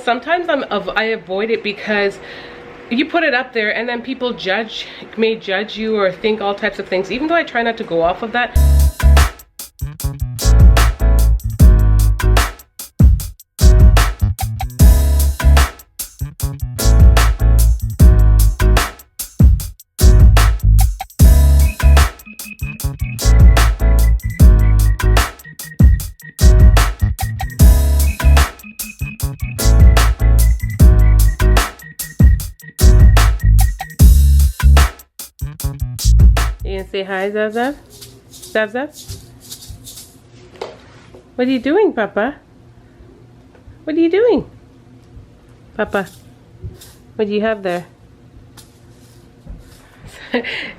Sometimes I avoid it because you put it up there and then people may judge you or think all types of things, even though I try not to go off of that. You gonna say hi, Zaza? Zaza? What are you doing, Papa? What are you doing? Papa, what do you have there?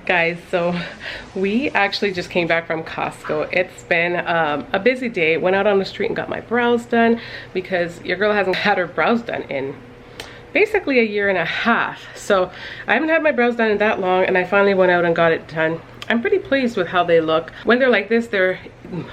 Guys, so we actually just came back from Costco. It's been a busy day. Went out on the street and got my brows done because your girl hasn't had her brows done in basically a year and a half. So I haven't had my brows done in that long, and I finally went out and got it done. I'm pretty pleased with how they look. When they're like this, they're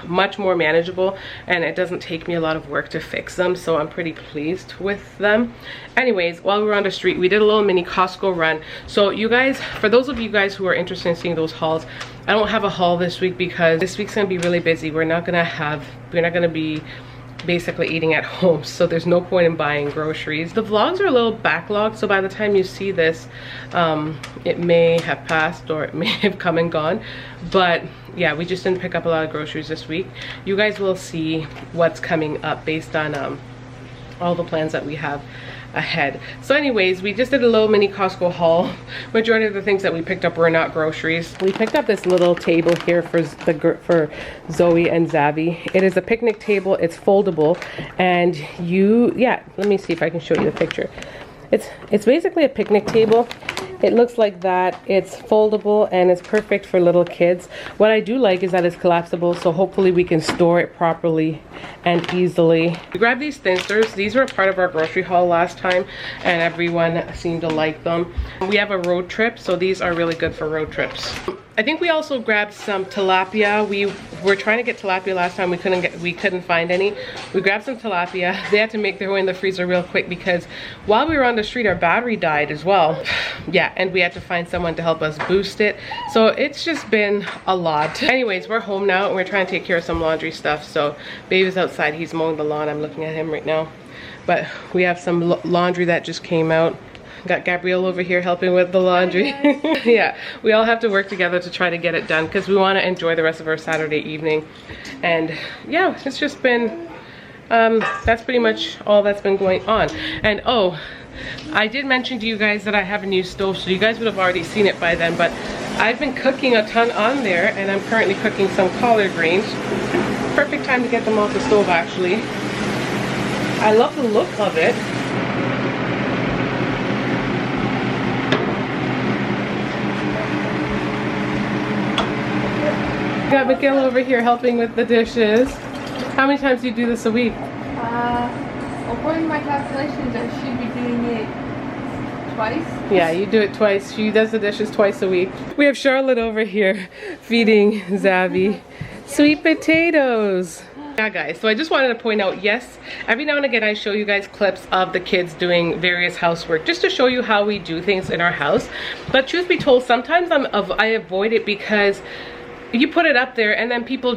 much more manageable and it doesn't take me a lot of work to fix them, so I'm pretty pleased with them. Anyways, while we were on the street, we did a little mini Costco run. So you guys, for those of you guys who are interested in seeing those hauls, I don't have a haul this week because this week's gonna be really busy. We're not gonna be basically eating at home, so there's no point in buying groceries. The vlogs are a little backlogged, so by the time you see this, it may have passed or it may have come and gone. But yeah, we just didn't pick up a lot of groceries this week. You guys will see what's coming up based on all the plans that we have ahead. So anyways, we just did a little mini Costco haul. Majority of the things that we picked up were not groceries. We picked up this little table here for Zoe and Zavi. It is a picnic table. It's foldable, and let me see if I can show you the picture. It's basically a picnic table. It looks like that. It's foldable and it's perfect for little kids. What I do like is that it's collapsible, so hopefully we can store it properly and easily. We grabbed these thinsters. These were part of our grocery haul last time and everyone seemed to like them. We have a road trip, so these are really good for road trips. I think we also grabbed some tilapia. We were trying to get tilapia last time. We couldn't find any. We grabbed some tilapia. They had to make their way in the freezer real quick because while we were on the street, our battery died as well. Yeah, and we had to find someone to help us boost it. So it's just been a lot. Anyways, we're home now and we're trying to take care of some laundry stuff. So baby's outside, he's mowing the lawn. I'm looking at him right now. But we have some laundry that just came out. Got Gabrielle over here helping with the laundry. Yeah, we all have to work together to try to get it done because we want to enjoy the rest of our Saturday evening. And yeah, it's just been, that's pretty much all that's been going on. And oh, I did mention to you guys that I have a new stove, so you guys would have already seen it by then, but I've been cooking a ton on there, and I'm currently cooking some collard greens. Perfect time to get them off the stove, actually. I love the look of it. Got Mikhail over here helping with the dishes. How many times do you do this a week? According to my calculations, I should be doing it twice. Yeah, you do it twice. She does the dishes twice a week. We have Charlotte over here feeding Zavi sweet potatoes. Yeah guys, so I just wanted to point out, yes, every now and again I show you guys clips of the kids doing various housework just to show you how we do things in our house. But truth be told, sometimes I avoid it because you put it up there and then people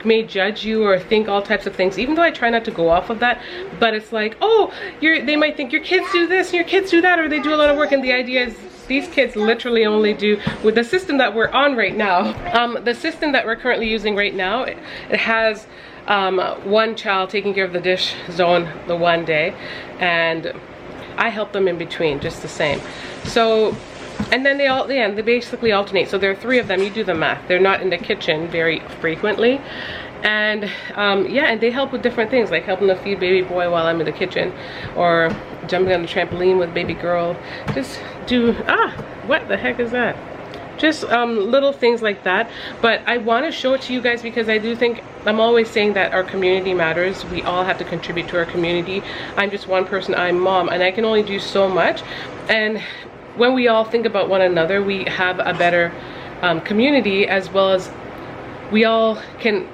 may judge you or think all types of things, even though I try not to go off of that. But it's like, oh, they might think your kids do this and your kids do that, or they do a lot of work, and the idea is these kids literally only do, with the system that we're on right now, the system that we're currently using right now, it has one child taking care of the dish zone the one day, and I help them in between just the same. So, and then they basically alternate. So there are 3 of them. You do the math. They're not in the kitchen very frequently, and yeah, and they help with different things, like helping to feed baby boy while I'm in the kitchen, or jumping on the trampoline with baby girl. Just do what the heck is that? Just little things like that. But I want to show it to you guys because I do think, I'm always saying that our community matters. We all have to contribute to our community. I'm just one person. I'm mom, and I can only do so much. And when we all think about one another, we have a better community, as well as we all can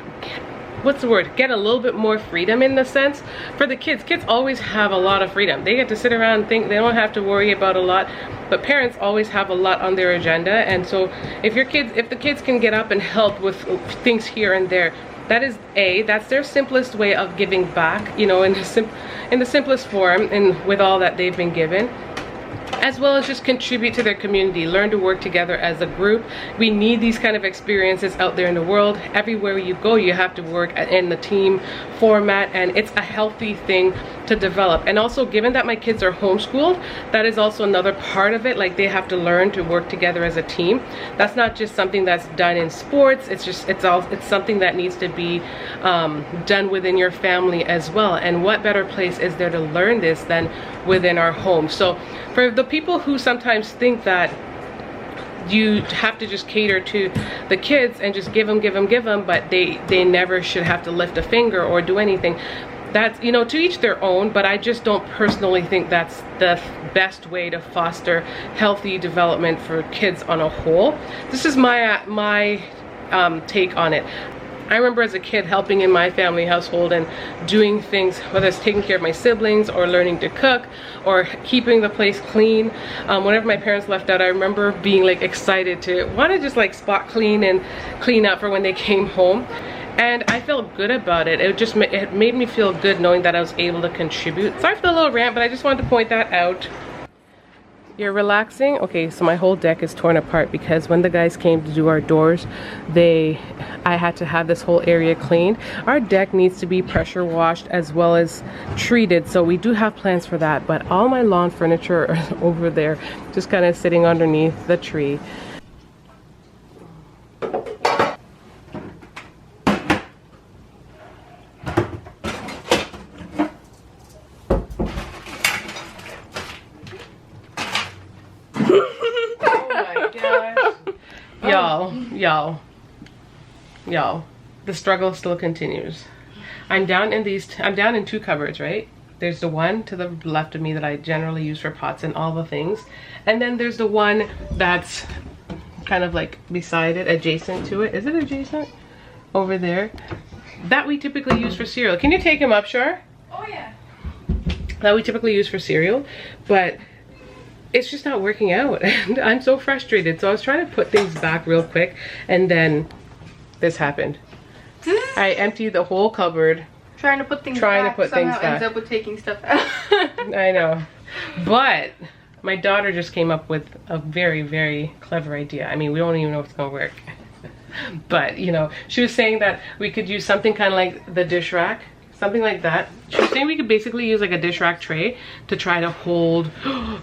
what's the word, get a little bit more freedom in the sense. For the kids, kids always have a lot of freedom. They get to sit around and think, they don't have to worry about a lot, but parents always have a lot on their agenda. And so if the kids can get up and help with things here and there, that's their simplest way of giving back, you know, in the simplest form and with all that they've been given, as well as just contribute to their community, learn to work together as a group. We need these kind of experiences out there in the world. Everywhere you go, you have to work in the team format, and it's a healthy thing to develop. And also, given that my kids are homeschooled, that is also another part of it. Like, they have to learn to work together as a team. That's not just something that's done in sports. It's something that needs to be done within your family as well. And what better place is there to learn this than within our home? So for the people who sometimes think that you have to just cater to the kids and just give them, but they never should have to lift a finger or do anything, that's, you know, to each their own. But I just don't personally think that's the best way to foster healthy development for kids on a whole. This is my take on it. I remember as a kid helping in my family household and doing things, whether it's taking care of my siblings or learning to cook or keeping the place clean. Whenever my parents left out, I remember being like excited to want to just like spot clean and clean up for when they came home. And I felt good about it. It made me feel good knowing that I was able to contribute. Sorry for the little rant, but I just wanted to point that out. You're relaxing? Okay, so my whole deck is torn apart because when the guys came to do our doors, I had to have this whole area cleaned. Our deck needs to be pressure washed as well as treated, so we do have plans for that. But all my lawn furniture is over there, just kind of sitting underneath the tree. Y'all, the struggle still continues. I'm down in two cupboards, right? There's the one to the left of me that I generally use for pots and all the things, and then there's the one that's kind of like beside it, adjacent to it. Is it adjacent? Over there, that we typically use for cereal. Can you take him up, Shar? Oh yeah. That we typically use for cereal, but it's just not working out and I'm so frustrated. So I was trying to put things back real quick, and then this happened. I emptied the whole cupboard trying to put things back. Ends up with taking stuff out. I know, but my daughter just came up with a very, very clever idea. I mean, we don't even know if it's gonna work, but you know, she was saying that we could use something kind of like the dish rack, something like that. She was saying we could basically use like a dish rack tray to try to hold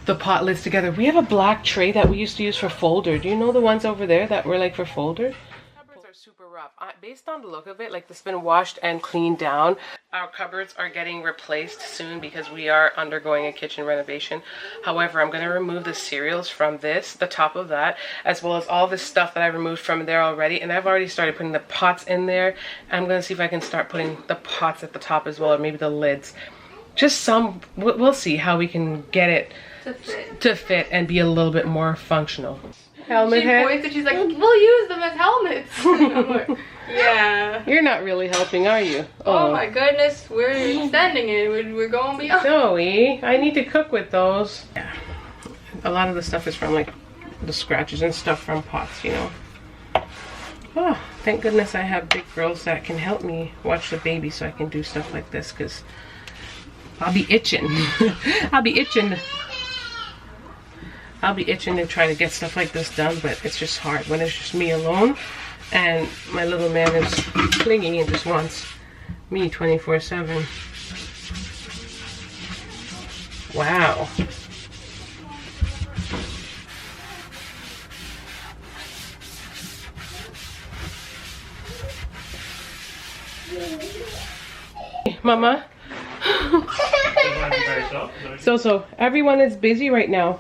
the pot lids together. We have a black tray that we used to use for folder. Do you know the ones over there that were like for folders? Cupboards are super rough. Based on the look of it, like it's been washed and cleaned down. Our cupboards are getting replaced soon because we are undergoing a kitchen renovation. However, I'm going to remove the cereals from the top of that, as well as all this stuff that I removed from there already. And I've already started putting the pots in there. I'm going to see if I can start putting the pots at the top as well, or maybe the lids. Just some, we'll see how we can get it to fit and be a little bit more functional. Helmet head. She points and she's like, we'll use them as helmets. Yeah. You're not really helping, are you? Oh my goodness, we're extending it. We're going beyond. Zoe, I need to cook with those. Yeah. A lot of the stuff is from like the scratches and stuff from pots, you know. Oh, thank goodness I have big girls that can help me watch the baby so I can do stuff like this, because I'll be itching. I'll be itching to try to get stuff like this done, but it's just hard when it's just me alone and my little man is clingy and just wants me 24/7. Wow. Mama. So everyone is busy right now.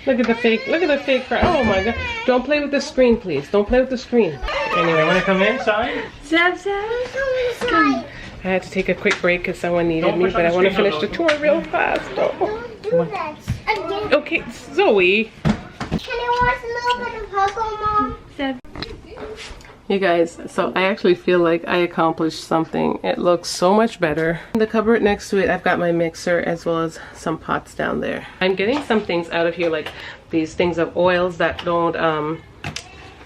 Look at the fake cry. Oh my god. Don't play with the screen, please. Don't play with the screen. Anyway, Want to come inside? I had to take a quick break because someone needed me, but I want to finish the tour real fast. Don't do that again. Okay, Zoe. Can I watch a little bit of Puzzle, Mom? You guys, so I actually feel like I accomplished something. It looks so much better. In the cupboard next to it, I've got my mixer as well as some pots down there. I'm getting some things out of here, like these things of oils that don't,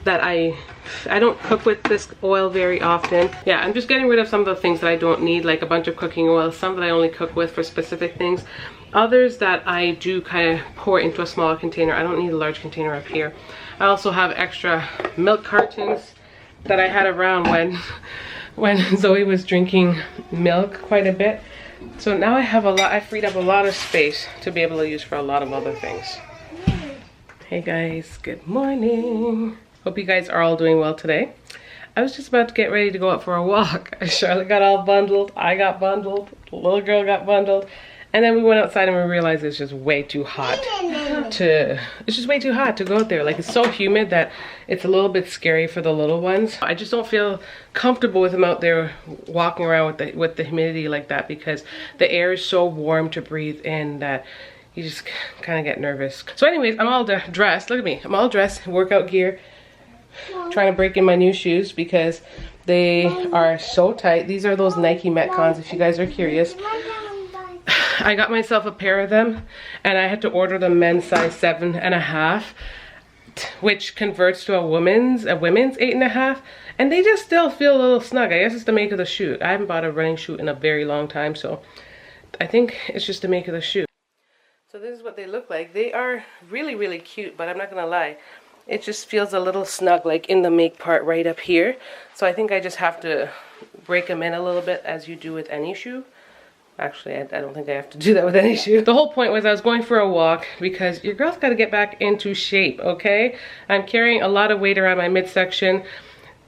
that I don't cook with this oil very often. Yeah, I'm just getting rid of some of the things that I don't need, like a bunch of cooking oils, some that I only cook with for specific things. Others that I do kind of pour into a smaller container. I don't need a large container up here. I also have extra milk cartons that I had around when Zoe was drinking milk quite a bit. So now I have a lot, I freed up a lot of space to be able to use for a lot of other things. Hey guys, good morning. Hope you guys are all doing well today. I was just about to get ready to go out for a walk. Charlotte got all bundled, I got bundled, the little girl got bundled. And then we went outside and we realized it's just way too hot to go out there. Like, it's so humid that it's a little bit scary for the little ones. I just don't feel comfortable with them out there walking around with the humidity like that, because the air is so warm to breathe in that you just kind of get nervous. So anyways, I'm all dressed. Look at me. I'm all dressed, workout gear. Trying to break in my new shoes because they are so tight. These are those Nike Metcons, if you guys are curious. I got myself a pair of them and I had to order the men's size 7.5, which converts to a women's 8.5, and they just still feel a little snug. I guess it's the make of the shoe. I haven't bought a running shoe in a very long time, so I think it's just the make of the shoe. So this is what they look like. They are really, really cute, but I'm not gonna lie, it just feels a little snug, like in the make part right up here. So I think I just have to break them in a little bit, as you do with any shoe. Actually, I don't think I have to do that with any shoe. The whole point was I was going for a walk because your girl's got to get back into shape, okay? I'm carrying a lot of weight around my midsection.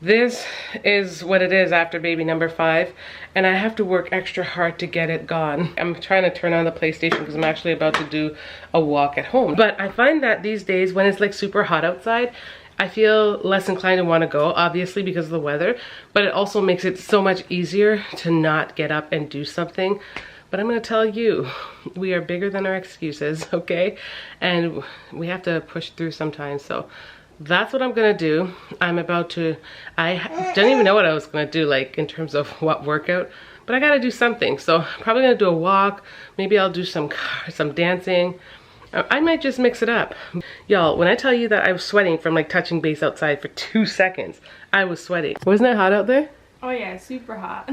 This is what it is after baby number 5, and I have to work extra hard to get it gone. I'm trying to turn on the PlayStation because I'm actually about to do a walk at home. But I find that these days when it's like super hot outside, I feel less inclined to want to go, obviously because of the weather, but it also makes it so much easier to not get up and do something. But I'm going to tell you, we are bigger than our excuses, okay? And we have to push through sometimes. So that's what I'm going to do. I'm about to, I don't even know what I was going to do, like in terms of what workout, but I got to do something. So I'm probably going to do a walk. Maybe I'll do some dancing. I might just mix it up. Y'all, when I tell you that I was sweating from like touching base outside for 2 seconds, I was sweating. Wasn't it hot out there? Oh yeah, super hot.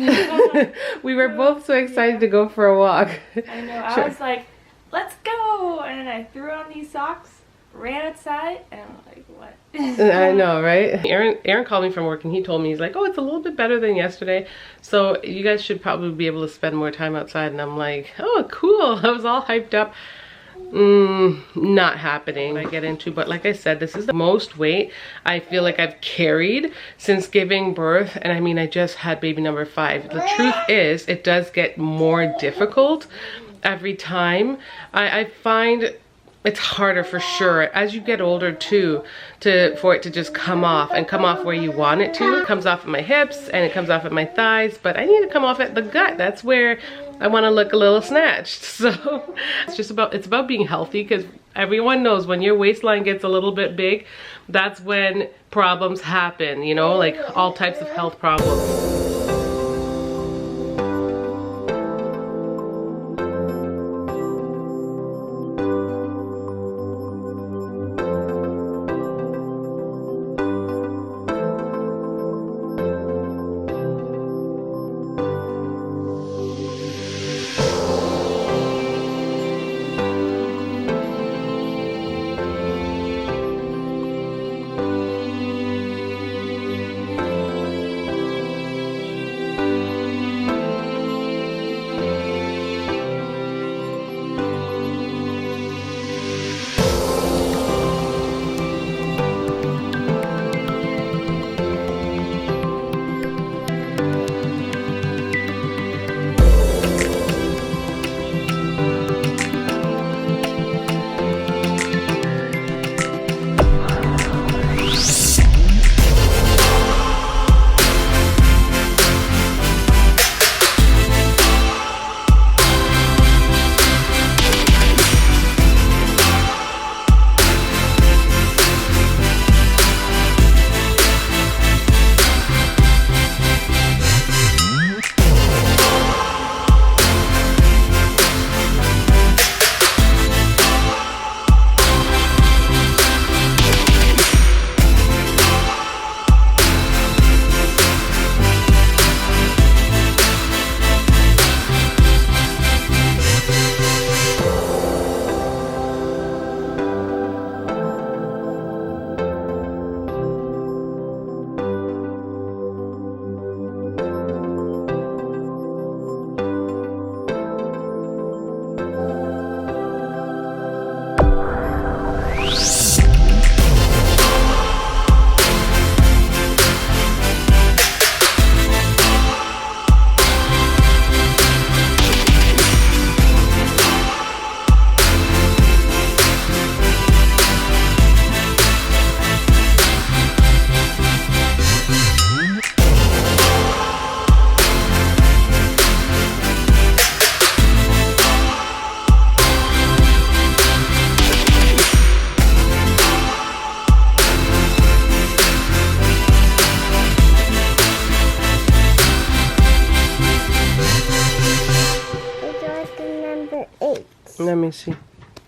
We were both so excited to go for a walk. I know, I was like, let's go! And then I threw on these socks, ran outside, and I'm like, what? I know, right? Aaron called me from work and he told me, he's like, oh, it's a little bit better than yesterday. So you guys should probably be able to spend more time outside. And I'm like, oh, cool. I was all hyped up. Not happening. I get into, but like I said, this is the most weight I feel like I've carried since giving birth. And I mean, I just had baby number 5. The truth is, it does get more difficult every time. I find it's harder for sure as you get older too, for it to just come off and come off where you want it to. It comes off at my hips and it comes off at my thighs, but I need to come off at the gut. That's where I want to look a little snatched. So it's about being healthy, because everyone knows when your waistline gets a little bit big, that's when problems happen, you know, like all types of health problems. number 8. Let me see.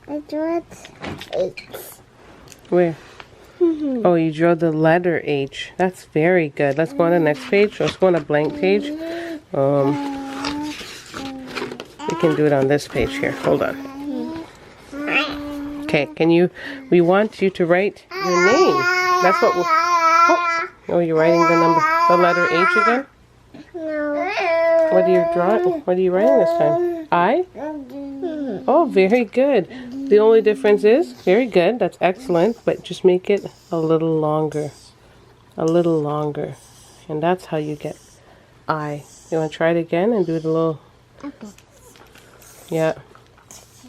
I drew it 8. Where? Oh, you drew the letter H. That's very good. Let's go on the next page. Let's go on a blank page. We can do it on this page here. Hold on. Okay, we want you to write your name. That's what we'll... Oh, you're writing the letter H again? No. What are you writing this time? I? Oh, very good. The only difference is, very good, that's excellent, but just make it a little longer. A little longer. And that's how you get I. You want to try it again and do it a little... Okay. Yeah.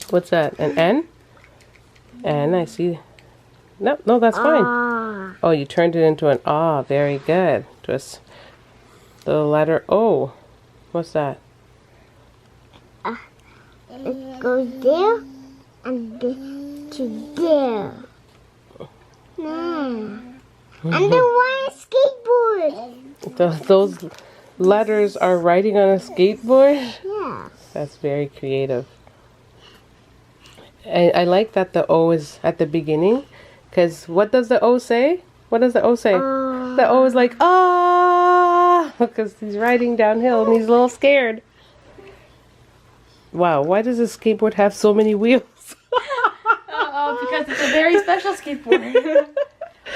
What's that? An N? N, I see. No, that's fine. Oh, you turned it into an ah. Very good. Just the letter O. What's that? It goes there and to there. And the one skateboard. Those letters are writing on a skateboard? Yeah. That's very creative. I like that the O is at the beginning, because what does the O say? What does the O say? The O is like, ah, because he's riding downhill and he's a little scared. Wow, why does this skateboard have so many wheels? Because it's a very special skateboard.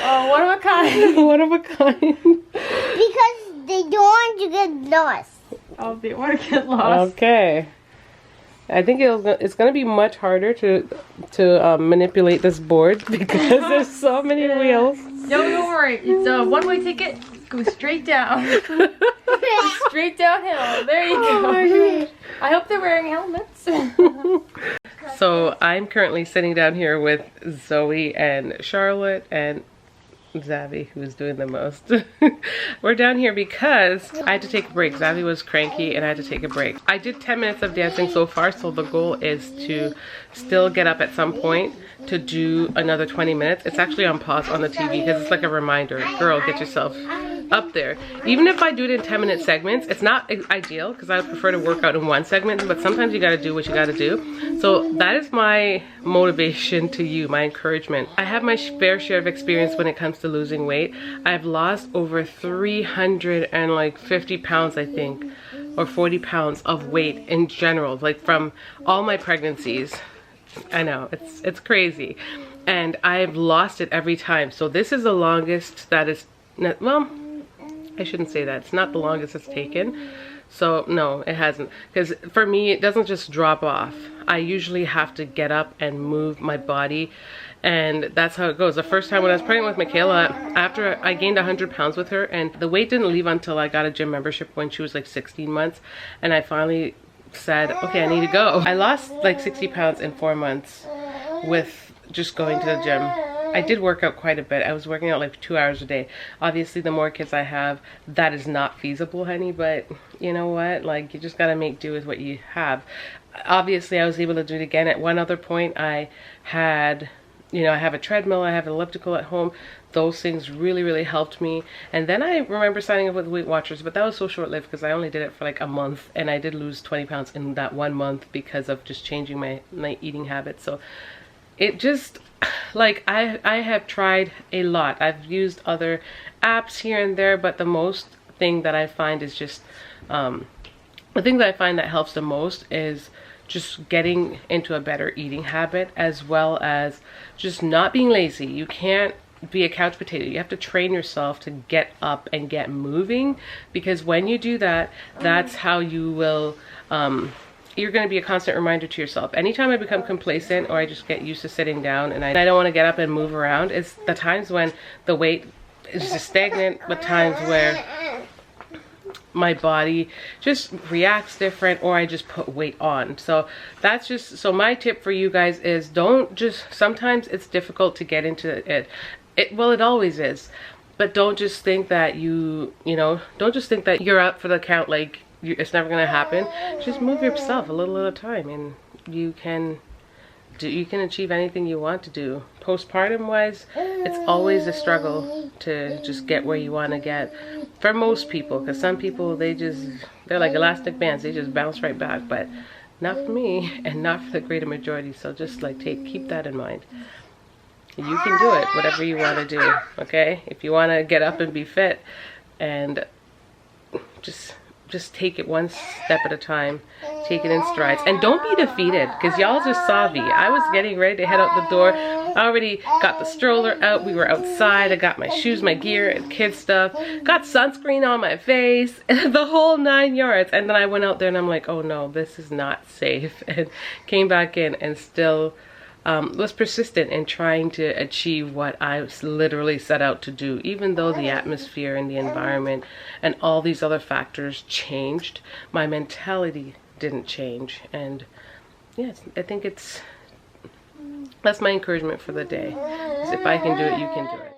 Oh, one of a kind. One of a kind. Because they don't want to get lost. Oh, they want to get lost. Okay. I think it's going to be much harder to manipulate this board because there's so many wheels. No, don't worry. It's a one-way ticket. Go straight down. Straight downhill. There you go. Oh my gosh. I hope they're wearing helmets. So I'm currently sitting down here with Zoe and Charlotte and Zavi, who's doing the most. We're down here because I had to take a break. Zavi was cranky and I had to take a break. I did 10 minutes of dancing so far, so the goal is to still get up at some point to do another 20 minutes. It's actually on pause on the TV because it's like a reminder. Girl, get yourself up there. Even if I do it in 10-minute segments, it's not ideal because I would prefer to work out in one segment, but sometimes you got to do what you got to do. So that is my motivation to you, my encouragement. I have my fair share of experience when it comes to losing weight. I've lost over 350 pounds, I think, or 40 pounds of weight in general, like from all my pregnancies. I know, it's crazy. And I've lost it every time. So this is the longest that is, well, I shouldn't say that. It's not the longest it's taken. So no, it hasn't. Because for me, it doesn't just drop off. I usually have to get up and move my body. And that's how it goes. The first time when I was pregnant with Michaela, after I gained 100 pounds with her, and the weight didn't leave until I got a gym membership when she was like 16 months. And I finally said, okay, I need to go. I lost like 60 pounds in 4 months with just going to the gym. I did work out quite a bit. I was working out like 2 hours a day. Obviously, the more kids I have, that is not feasible, honey, but you know what? Like, you just gotta make do with what you have. Obviously, I was able to do it again. At one other point, I had, you know, I have a treadmill, I have an elliptical at home. Those things really, really helped me. And then I remember signing up with Weight Watchers, but that was so short-lived because I only did it for like a month, and I did lose 20 pounds in that 1 month because of just changing my eating habits. So it just, like, I have tried a lot. I've used other apps here and there, but the most thing that I find is just, the thing that I find that helps the most is just getting into a better eating habit, as well as just not being lazy. You can't be a couch potato. You have to train yourself to get up and get moving, because when you do that, that's how you will, you're going to be a constant reminder to yourself. Anytime I become complacent or I just get used to sitting down and I don't want to get up and move around, it's the times when the weight is just stagnant, but times where my body just reacts different, or I just put weight on. So that's just, so my tip for you guys is, don't just, sometimes it's difficult to get into it. Well, it always is, but don't just think that don't just think that you're up for the count, like it's never gonna happen. Just move yourself a little at a time, and you can achieve anything you want to do. Postpartum wise, it's always a struggle to just get where you want to get, for most people, because some people, they're like elastic bands, they just bounce right back. But not for me and not for the greater majority. So just like keep that in mind. You can do it, whatever you want to do, okay? If you want to get up and be fit, and just take it one step at a time. Take it in strides. And don't be defeated, because y'all just saw me. I was getting ready to head out the door. I already got the stroller out. We were outside. I got my shoes, my gear, and kid stuff. Got sunscreen on my face. The whole 9 yards. And then I went out there and I'm like, oh no, this is not safe. And came back in and still was persistent in trying to achieve what I literally set out to do, even though the atmosphere and the environment and all these other factors changed. My mentality didn't change. And yes, I think that's my encouragement for the day. Is if I can do it, you can do it.